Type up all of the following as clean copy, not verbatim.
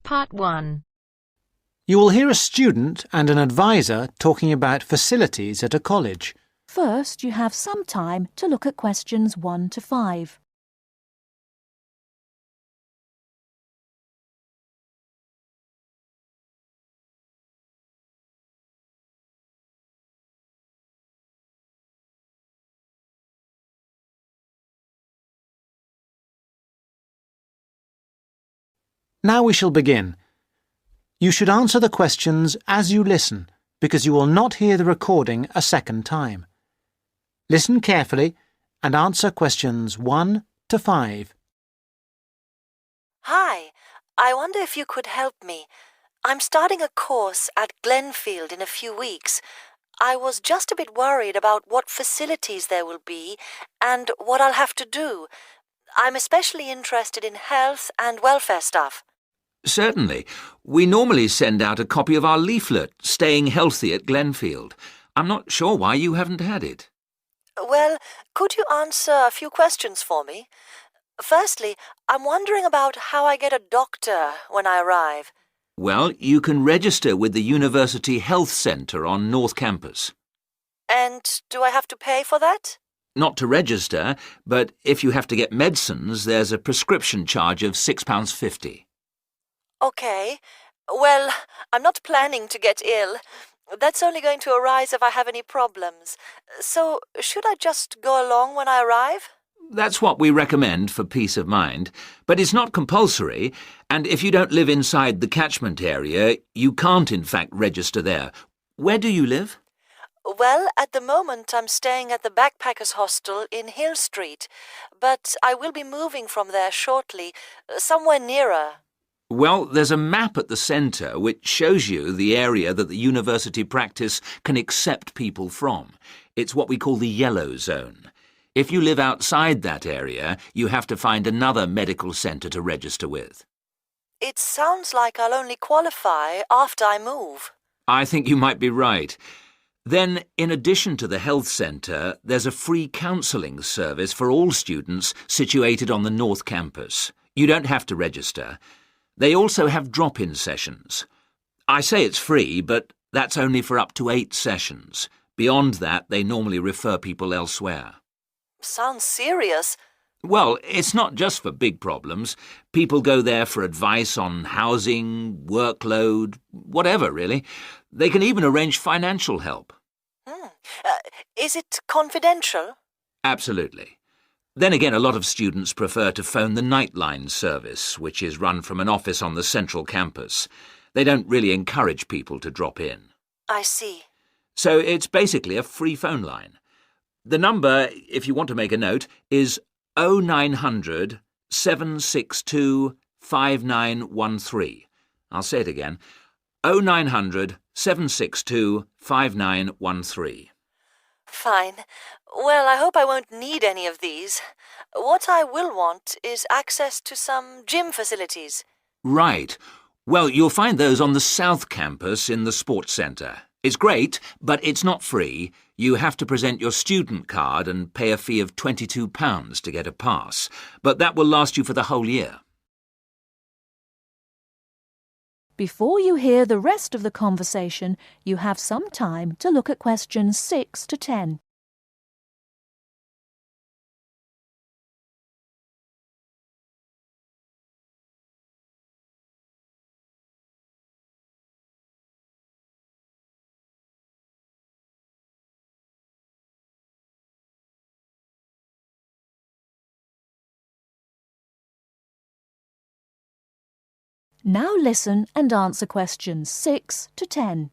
Part 1. You will hear a student and an advisor talking about facilities at a college. First, you have some time to look at questions 1 to 5. Now we shall begin. You should answer the questions as you listen, because you will not hear the recording a second time. Listen carefully and answer questions 1 to 5. Hi, I wonder if you could help me. I'm starting a course at Glenfield in a few weeks. I was just a bit worried about what facilities there will be and what I'll have to do. I'm especially interested in health and welfare stuff. Certainly. We normally send out a copy of our leaflet, Staying Healthy at Glenfield. I'm not sure why you haven't had it. Well, could you answer a few questions for me? Firstly, I'm wondering about how I get a doctor when I arrive. Well, you can register with the University Health Centre on North Campus. And do I have to pay for that? Not to register, but if you have to get medicines, there's a prescription charge of £6.50. Okay. Well, I'm not planning to get ill. That's only going to arise if I have any problems. So, should I just go along when I arrive? That's what we recommend for peace of mind, but it's not compulsory, and if you don't live inside the catchment area, you can't in fact register there. Where do you live? Well, at the moment I'm staying at the Backpackers Hostel in Hill Street, but I will be moving from there shortly, somewhere nearer. Well, there's a map at the centre which shows you the area that the university practice can accept people from. It's what we call the yellow zone. If you live outside that area, you have to find another medical centre to register with. It sounds like I'll only qualify after I move. I think you might be right. Then, in addition to the health centre, there's a free counselling service for all students situated on the North Campus. You don't have to register. They also have drop-in sessions. I say it's free, but that's only for up to 8 sessions. Beyond that, they normally refer people elsewhere. Sounds serious. Well, it's not just for big problems. People go there for advice on housing, workload, whatever, really. They can even arrange financial help. Is it confidential? Absolutely. Then again, a lot of students prefer to phone the Nightline service, which is run from an office on the central campus. They don't really encourage people to drop in. I see. So it's basically a free phone line. The number, if you want to make a note, is 0900 762 5913. I'll say it again. 0900 762 5913. Fine. Well, I hope I won't need any of these. What I will want is access to some gym facilities. Right. Well, you'll find those on the South Campus in the Sports Centre. It's great, but it's not free. You have to present your student card and pay a fee of £22 to get a pass. But that will last you for the whole year. Before you hear the rest of the conversation, you have some time to look at questions 6 to 10. Now listen and answer questions 6 to 10.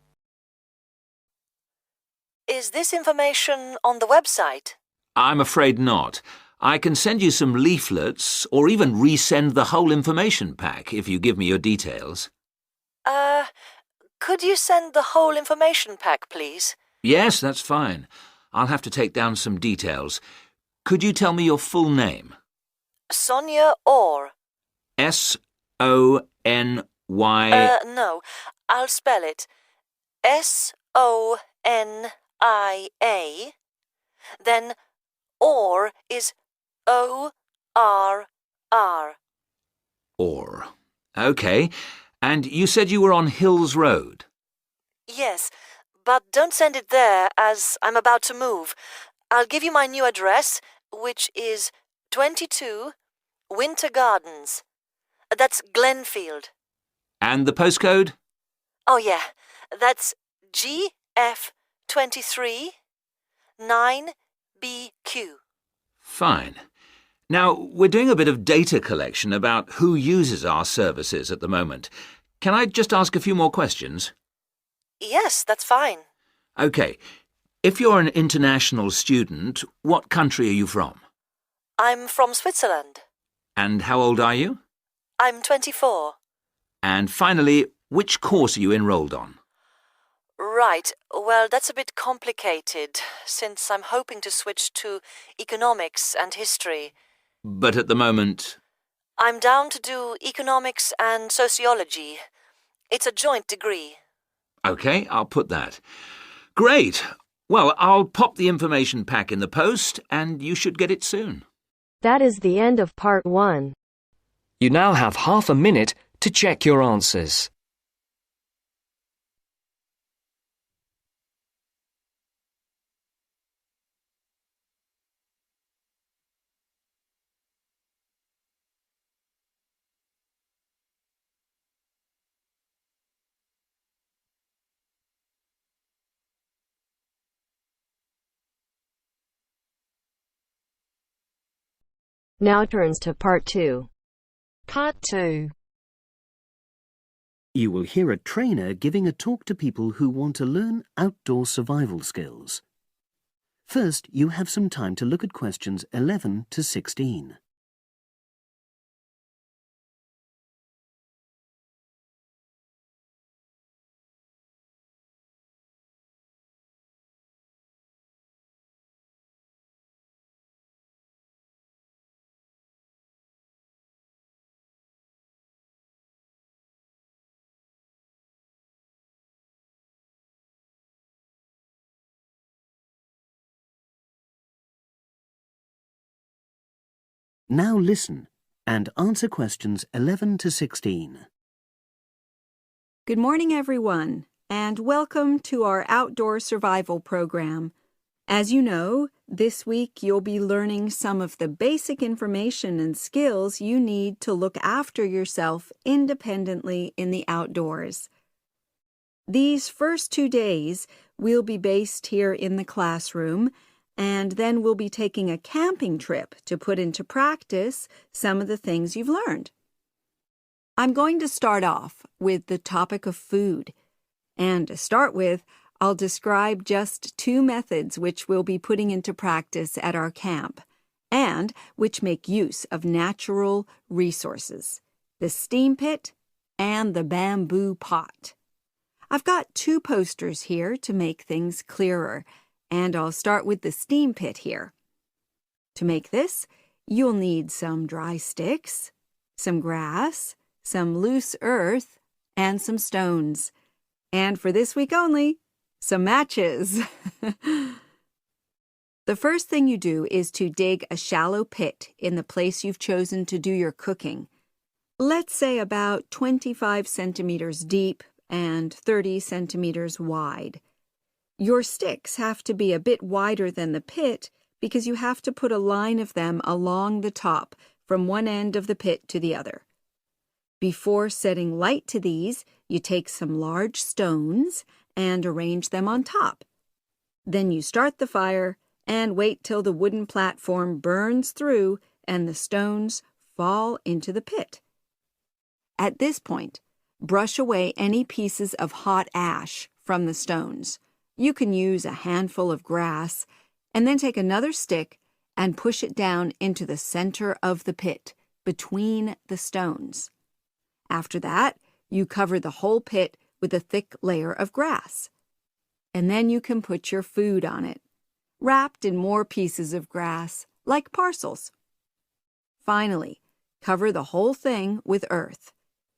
Is this information on the website? I'm afraid not. I can send you some leaflets or even resend the whole information pack if you give me your details. Could you send the whole information pack, please? Yes, that's fine. I'll have to take down some details. Could you tell me your full name? Sonia Orr. S-O-N-Y... No, I'll spell it. S-O-N-I-A. Then Orr is O-R-R. Orr. OK. And you said you were on Hills Road? Yes, but don't send it there as I'm about to move. I'll give you my new address, which is 22 Winter Gardens. That's Glenfield. And the postcode? Oh, yeah, that's GF23 9BQ. Fine. Now, we're doing a bit of data collection about who uses our services at the moment. Can I just ask a few more questions? Yes, that's fine. OK. If you're an international student, what country are you from? I'm from Switzerland. And how old are you? I'm 24. And finally, which course are you enrolled on? Right, well, that's a bit complicated, since I'm hoping to switch to economics and history. But at the moment... I'm down to do economics and sociology. It's a joint degree. OK, I'll put that. Great. Well, I'll pop the information pack in the post, and you should get it soon. That is the end of part 1. You now have half a minute to check your answers. Now turns to part 2. Part 2. You will hear a trainer giving a talk to people who want to learn outdoor survival skills. First, you have some time to look at questions 11 to 16. Now listen and answer questions 11 to 16. Good morning, everyone, and welcome to our outdoor survival program. As you know, this week you'll be learning some of the basic information and skills you need to look after yourself independently in the outdoors. These first 2 days will be based here in the classroom, and then we'll be taking a camping trip to put into practice some of the things you've learned. I'm going to start off with the topic of food. And to start with, I'll describe just 2 methods which we'll be putting into practice at our camp, and which make use of natural resources, the steam pit and the bamboo pot. I've got 2 posters here to make things clearer, and I'll start with the steam pit here. To make this, you'll need some dry sticks, some grass, some loose earth, and some stones. And for this week only, some matches. The first thing you do is to dig a shallow pit in the place you've chosen to do your cooking. Let's say about 25 centimeters deep and 30 centimeters wide. Your sticks have to be a bit wider than the pit because you have to put a line of them along the top from one end of the pit to the other. Before setting light to these, you take some large stones and arrange them on top. Then you start the fire and wait till the wooden platform burns through and the stones fall into the pit. At this point, brush away any pieces of hot ash from the stones. You can use a handful of grass, and then take another stick and push it down into the center of the pit, between the stones. After that, you cover the whole pit with a thick layer of grass. And then you can put your food on it, wrapped in more pieces of grass, like parcels. Finally, cover the whole thing with earth.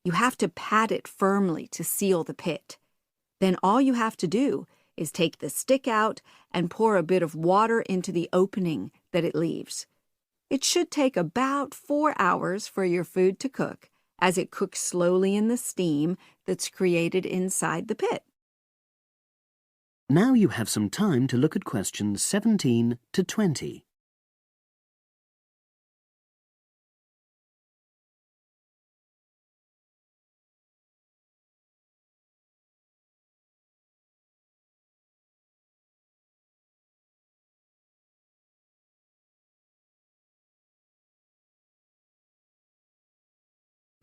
You have to pat it firmly to seal the pit. Then all you have to do is take the stick out and pour a bit of water into the opening that it leaves. It should take about 4 hours for your food to cook, as it cooks slowly in the steam that's created inside the pit. Now you have some time to look at questions 17 to 20.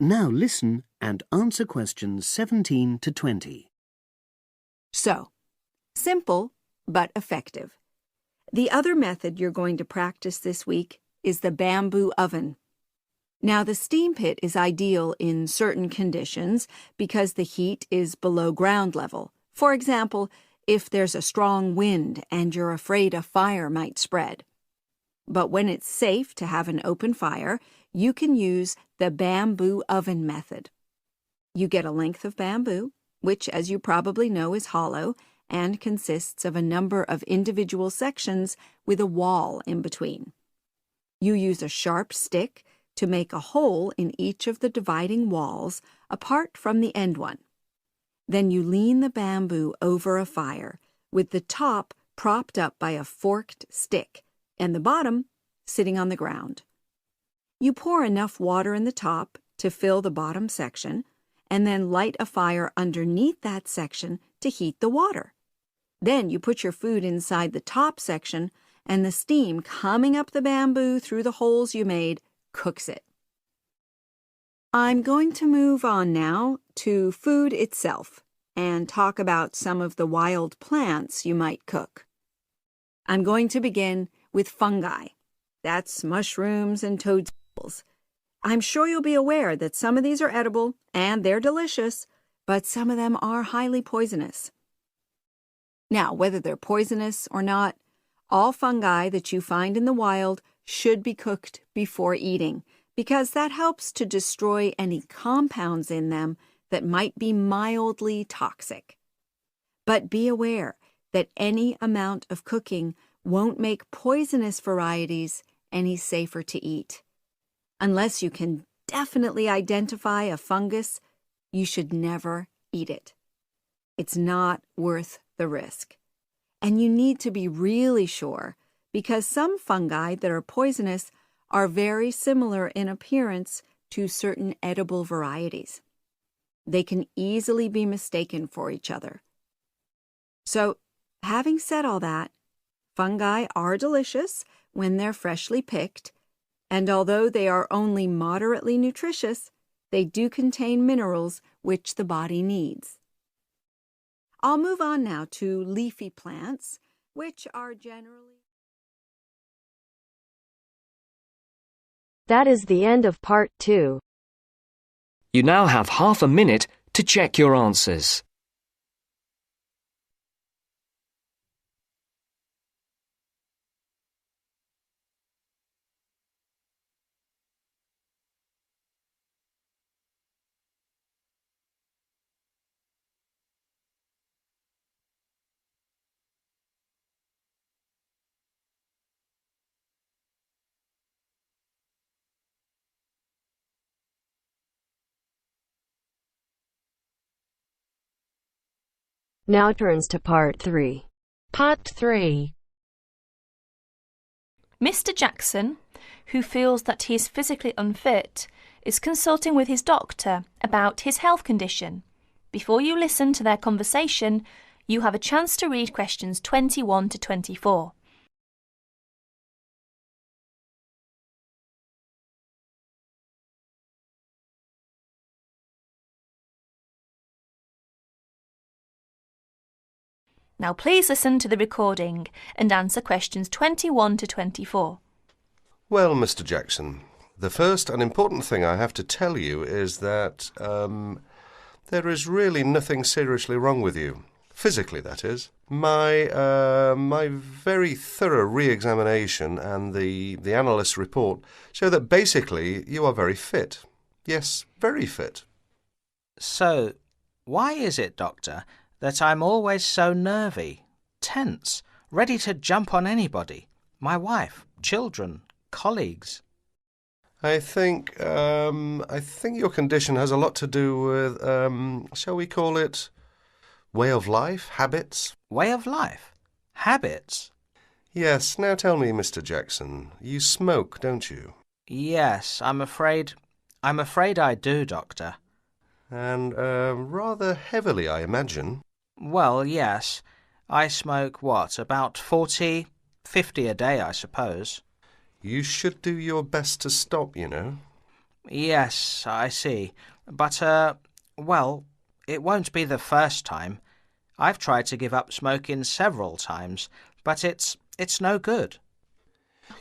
Now listen and answer questions 17 to 20. So, simple but effective. The other method you're going to practice this week is the bamboo oven. Now, the steam pit is ideal in certain conditions because the heat is below ground level. For example, if there's a strong wind and you're afraid a fire might spread. But when it's safe to have an open fire, you can use the bamboo oven method. You get a length of bamboo, which, as you probably know, is hollow and consists of a number of individual sections with a wall in between. You use a sharp stick to make a hole in each of the dividing walls apart from the end one. Then you lean the bamboo over a fire, with the top propped up by a forked stick and the bottom sitting on the ground. You pour enough water in the top to fill the bottom section, and then light a fire underneath that section to heat the water. Then you put your food inside the top section, and the steam coming up the bamboo through the holes you made cooks it. I'm going to move on now to food itself and talk about some of the wild plants you might cook. I'm going to begin with fungi. That's mushrooms and toadstools. I'm sure you'll be aware that some of these are edible and they're delicious, but some of them are highly poisonous. Now, whether they're poisonous or not, all fungi that you find in the wild should be cooked before eating, because that helps to destroy any compounds in them that might be mildly toxic. But be aware that any amount of cooking won't make poisonous varieties any safer to eat. Unless you can definitely identify a fungus, you should never eat it. It's not worth the risk. And you need to be really sure, because some fungi that are poisonous are very similar in appearance to certain edible varieties. They can easily be mistaken for each other. So, having said all that, fungi are delicious when they're freshly picked, and although they are only moderately nutritious, they do contain minerals which the body needs. I'll move on now to leafy plants, which are generally... That is the end of part 2. You now have half a minute to check your answers. Now turns to part 3. Part 3. Mr. Jackson, who feels that he is physically unfit, is consulting with his doctor about his health condition. Before you listen to their conversation, you have a chance to read questions 21 to 24. Now please listen to the recording and answer questions 21 to 24. Well, Mr. Jackson, the first and important thing I have to tell you is that there is really nothing seriously wrong with you. Physically, that is. My very thorough re-examination and the analyst's report show that basically you are very fit. Yes, very fit. So, why is it, Doctor, that I'm always so nervy, tense, ready to jump on anybody, my wife, children, colleagues? I think your condition has a lot to do with, shall we call it, way of life, habits? Way of life? Habits? Yes, now tell me, Mr. Jackson, you smoke, don't you? Yes, I'm afraid I do, Doctor. And, rather heavily, I imagine. Well, yes. I smoke, about 40, 50 a day, I suppose. You should do your best to stop, you know. Yes, I see. But, it won't be the first time. I've tried to give up smoking several times, but it's no good.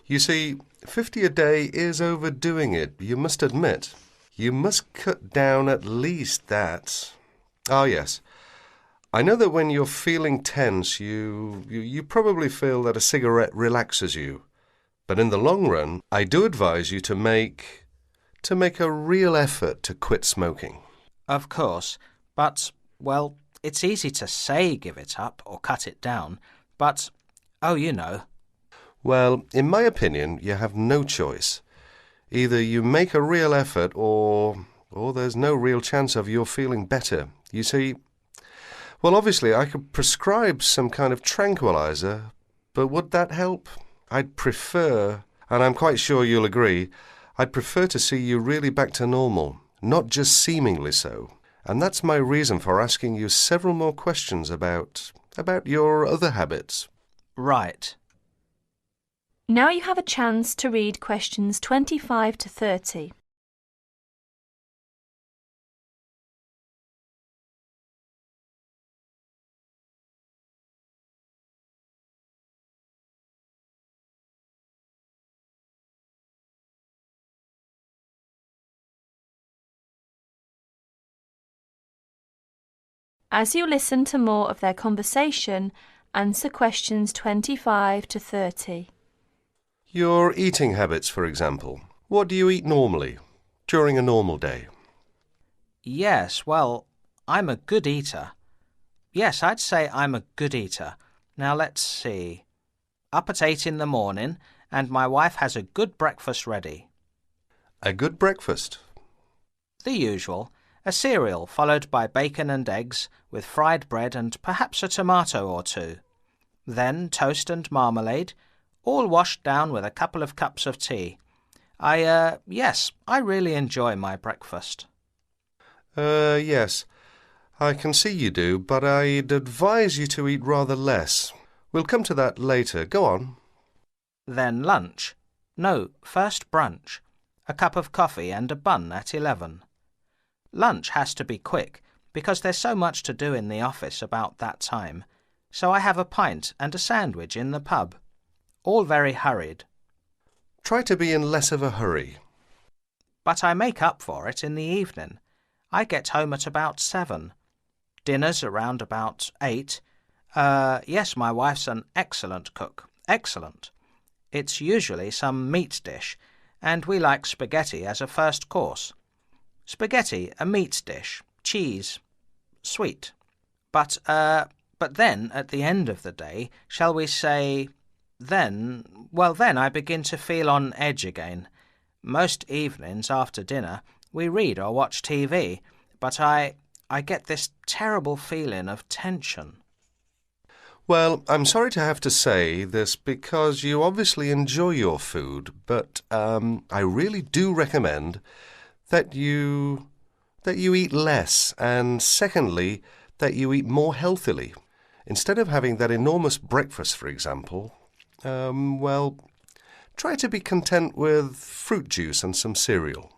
You see, 50 a day is overdoing it, you must admit. You must cut down at least that. Ah, yes. I know that when you're feeling tense, you probably feel that a cigarette relaxes you. But in the long run, I do advise you to make a real effort to quit smoking. Of course, but, it's easy to say give it up or cut it down, but, you know. Well, in my opinion, you have no choice. Either you make a real effort or there's no real chance of your feeling better. You see, well, obviously I could prescribe some kind of tranquilizer, but would that help? I'd prefer, and I'm quite sure you'll agree, I'd prefer to see you really back to normal, not just seemingly so. And that's my reason for asking you several more questions about your other habits. Right. Now you have a chance to read questions 25 to 30. As you listen to more of their conversation, answer questions 25 to 30. Your eating habits, for example. What do you eat normally, during a normal day? Yes, I'm a good eater. Yes, I'd say I'm a good eater. Now let's see. Up at 8 in the morning, and my wife has a good breakfast ready. A good breakfast. The usual. A cereal followed by bacon and eggs with fried bread and perhaps a tomato or two. Then toast and marmalade, all washed down with a couple of cups of tea. Yes, I really enjoy my breakfast. Yes, I can see you do, but I'd advise you to eat rather less. We'll come to that later. Go on. Then lunch. No, first brunch. A cup of coffee and a bun at 11. Lunch has to be quick, because there's so much to do in the office about that time, so I have a pint and a sandwich in the pub. All very hurried. Try to be in less of a hurry. But I make up for it in the evening. I get home at about 7. Dinner's around about 8. Yes, my wife's an excellent cook. Excellent. It's usually some meat dish, and we like spaghetti as a first course. Spaghetti, a meat dish, cheese, sweet. But then, at the end of the day, shall we say, then I begin to feel on edge again. Most evenings after dinner we read or watch TV, but I get this terrible feeling of tension. Well, I'm sorry to have to say this because you obviously enjoy your food, but I really do recommend that you eat less, and secondly, that you eat more healthily. Instead of having that enormous breakfast, for example, try to be content with fruit juice and some cereal.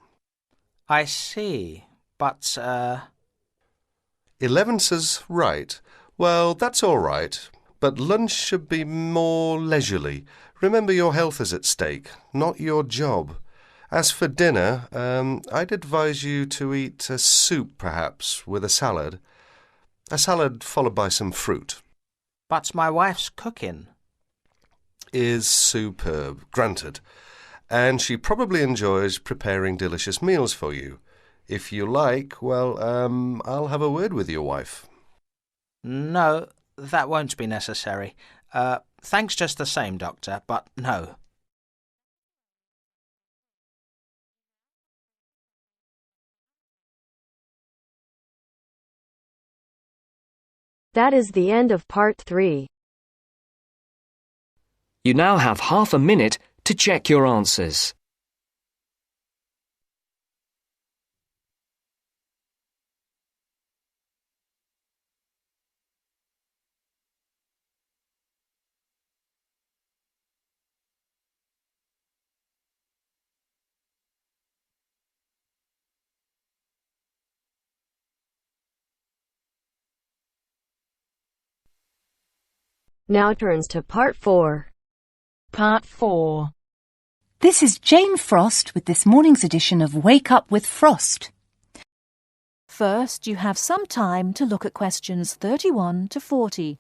I see, but 11's right. Well, that's all right, but lunch should be more leisurely. Remember, your health is at stake, not your job. As for dinner, I'd advise you to eat a soup, perhaps, with a salad. A salad followed by some fruit. But my wife's cooking is superb, granted. And she probably enjoys preparing delicious meals for you. If you like, I'll have a word with your wife. No, that won't be necessary. Thanks just the same, Doctor, but no. That is the end of part 3. You now have half a minute to check your answers. Now turns to part 4. Part 4. This is Jane Frost with this morning's edition of Wake Up with Frost. First, you have some time to look at questions 31 to 40.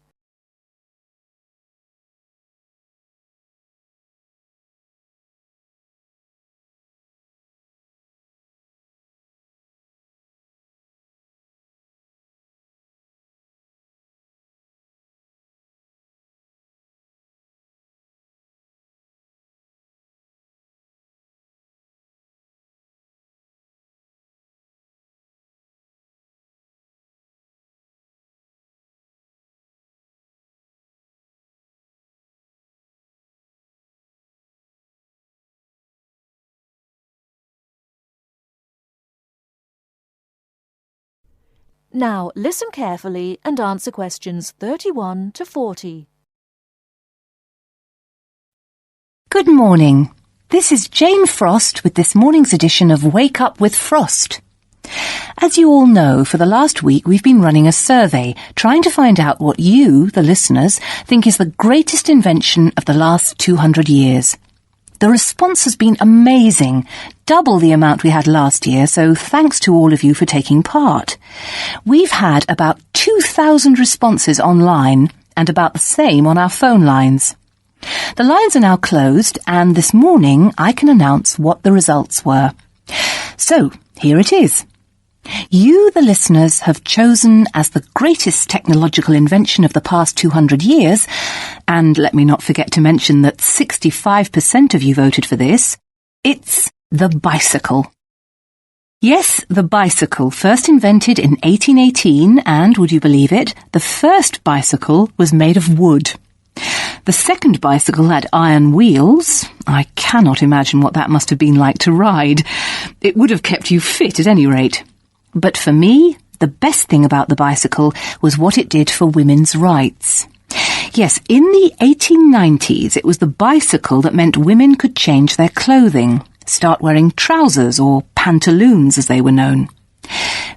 Now, listen carefully and answer questions 31 to 40. Good morning. This is Jane Frost with this morning's edition of Wake Up with Frost. As you all know, for the last week we've been running a survey trying to find out what you, the listeners, think is the greatest invention of the last 200 years. The response has been amazing, double the amount we had last year, so thanks to all of you for taking part. We've had about 2,000 responses online and about the same on our phone lines. The lines are now closed, and this morning I can announce what the results were. So, here it is. You, the listeners, have chosen as the greatest technological invention of the past 200 years, and let me not forget to mention that 65% of you voted for this, it's the bicycle. Yes, the bicycle, first invented in 1818, and, would you believe it, the first bicycle was made of wood. The second bicycle had iron wheels. I cannot imagine what that must have been like to ride. It would have kept you fit at any rate. But for me, the best thing about the bicycle was what it did for women's rights. Yes, in the 1890s, it was the bicycle that meant women could change their clothing, start wearing trousers or pantaloons as they were known.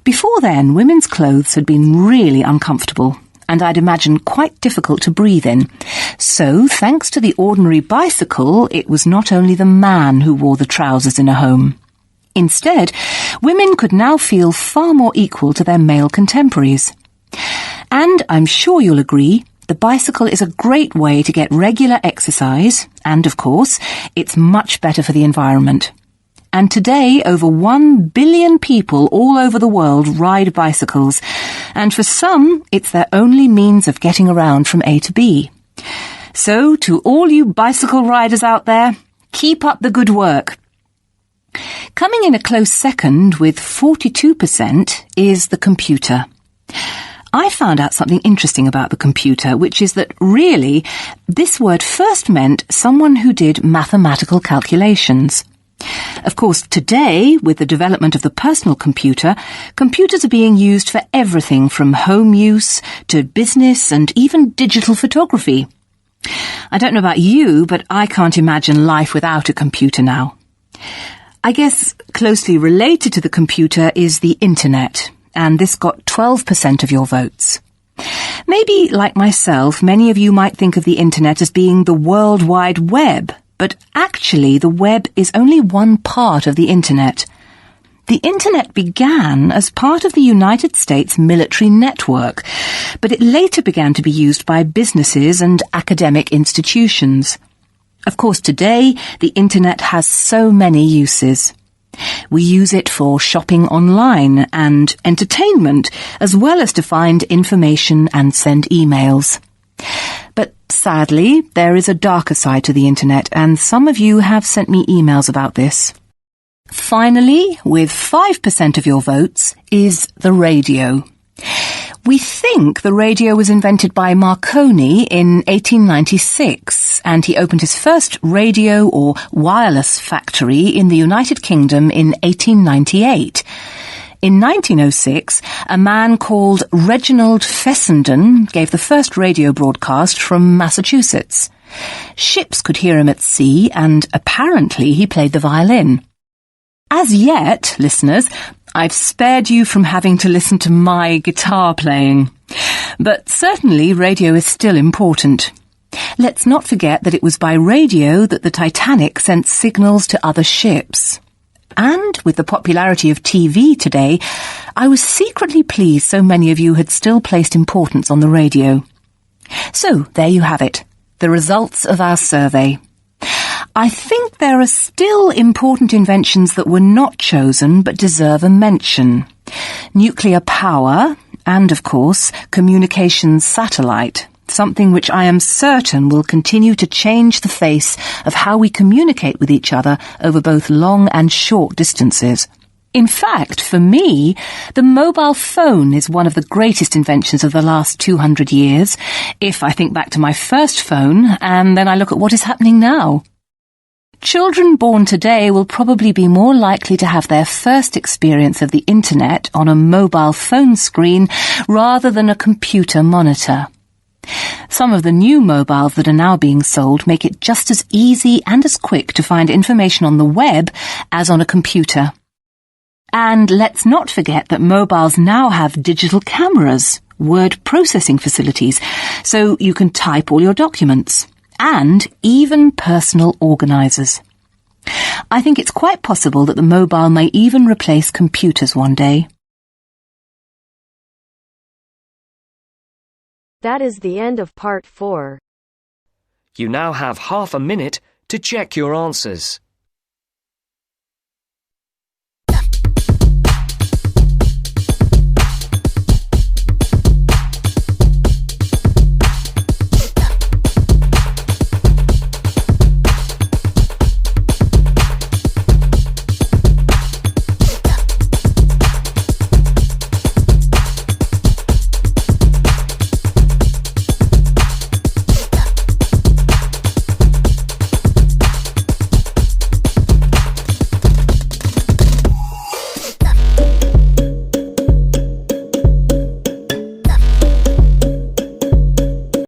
Before then, women's clothes had been really uncomfortable, and I'd imagine quite difficult to breathe in. So, thanks to the ordinary bicycle, it was not only the man who wore the trousers in a home. Instead, women could now feel far more equal to their male contemporaries. And I'm sure you'll agree, the bicycle is a great way to get regular exercise, and of course, it's much better for the environment. And today, over 1 billion people all over the world ride bicycles, and for some, it's their only means of getting around from A to B. So, to all you bicycle riders out there, keep up the good work. Coming in a close second with 42% is the computer. I found out something interesting about the computer, which is that really this word first meant someone who did mathematical calculations. Of course, today, with the development of the personal computer, computers are being used for everything from home use to business and even digital photography. I don't know about you, but I can't imagine life without a computer now. I guess closely related to the computer is the internet, and this got 12% of your votes. Maybe, like myself, many of you might think of the internet as being the World Wide Web, but actually the web is only one part of the internet. The internet began as part of the United States military network, but it later began to be used by businesses and academic institutions. Of course, today, the internet has so many uses. We use it for shopping online and entertainment, as well as to find information and send emails. But sadly, there is a darker side to the internet, and some of you have sent me emails about this. Finally, with 5% of your votes, is the radio. We think the radio was invented by Marconi in 1896, and he opened his first radio or wireless factory in the United Kingdom in 1898. In 1906, a man called Reginald Fessenden gave the first radio broadcast from Massachusetts. Ships could hear him at sea, and apparently he played the violin. As yet, listeners, I've spared you from having to listen to my guitar playing. But certainly radio is still important. Let's not forget that it was by radio that the Titanic sent signals to other ships. And with the popularity of TV today, I was secretly pleased so many of you had still placed importance on the radio. So, there you have it, the results of our survey. I think there are still important inventions that were not chosen but deserve a mention. Nuclear power and, of course, communications satellite, something which I am certain will continue to change the face of how we communicate with each other over both long and short distances. In fact, for me, the mobile phone is one of the greatest inventions of the last 200 years, if I think back to my first phone and then I look at what is happening now. Children born today will probably be more likely to have their first experience of the internet on a mobile phone screen rather than a computer monitor. Some of the new mobiles that are now being sold make it just as easy and as quick to find information on the web as on a computer. And let's not forget that mobiles now have digital cameras, word processing facilities, so you can type all your documents, and even personal organisers. I think it's quite possible that the mobile may even replace computers one day. That is the end of part 4. You now have half a minute to check your answers.